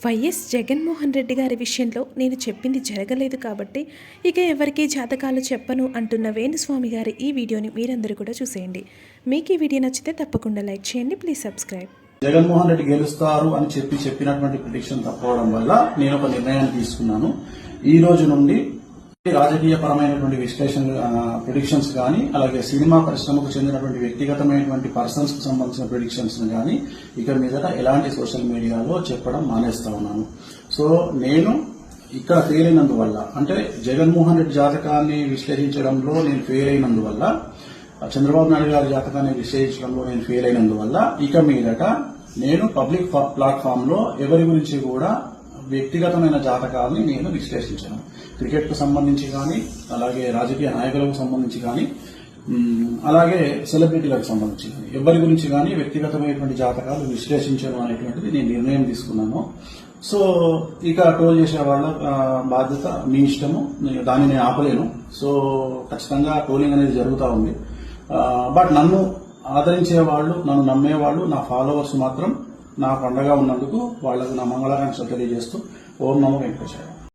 YS Jaganmohan Reddy గారి విషయంలో నేను చెప్పింది జరగలేదు కాబట్టి ఇక ఎవరికీ జాతకాలు చెప్పను అంటున్న వేణుస్వామి గారి ఈ వీడియోని మీరందరూ కూడా చూసేయండి. మీకు ఈ వీడియో నచ్చితే తప్పకుండా లైక్ చేయండి. Please subscribe. జగన్మోహన్ రెడ్డి గెలుస్తారు అని చెప్పినటువంటి ప్రిడిక్షన్ తప్పవడం వల్ల నేను ఒక నిర్ణయాన్ని తీసుకున్నాను. ఈ రోజు నుండి రాజకీయ పరమైనటువంటి ప్రిడిక్షన్స్ కానీ, అలాగే సినిమా పరిశ్రమకు చెందినటువంటి వ్యక్తిగతమైనటువంటి పర్సన్స్ కు సంబంధించిన ప్రిడిక్షన్స్ కానీ ఇక్కడ మీదట ఎలాంటి సోషల్ మీడియాలో చెప్పడం మానేస్తా ఉన్నాను. సో నేను ఇక్కడ ఫెయిల్ అయినందువల్ల, అంటే జగన్మోహన్ రెడ్డి జాతకాన్ని విశ్లేషించడంలో నేను ఫెయిల్ అయినందువల్ల, చంద్రబాబు నాయుడు గారి జాతకాన్ని విశ్లేషించడంలో నేను ఫెయిల్ అయినందువల్ల ఇక మీదట నేను పబ్లిక్ ప్లాట్ఫామ్ లో ఎవరి గురించి కూడా వ్యక్తిగతమైన జాతకాలని నేను విశ్లేషించాను. క్రికెట్ కు సంబంధించి కానీ, అలాగే రాజకీయ నాయకులకు సంబంధించి కానీ, అలాగే సెలబ్రిటీలకు సంబంధించి కానీ, ఎవరి గురించి కానీ వ్యక్తిగతమైనటువంటి జాతకాలు విశ్లేషించడం అనేటువంటిది నేను నిర్ణయం తీసుకున్నాను. సో ఇక ట్రోల్ చేసే వాళ్ళ బాధ్యత మీ ఇష్టము, దాన్ని నేను ఆపలేను. సో ఖచ్చితంగా ట్రోలింగ్ అనేది జరుగుతూ ఉంది. బట్ నన్ను ఆదరించే వాళ్ళు, నన్ను నమ్మేవాళ్ళు, నా ఫాలోవర్స్ మాత్రం నాకు అండగా ఉన్నందుకు వాళ్లకు నా మంగళాకాంక్షలు తెలియజేస్తూ ఓం నమో వెంకటేశ్వర.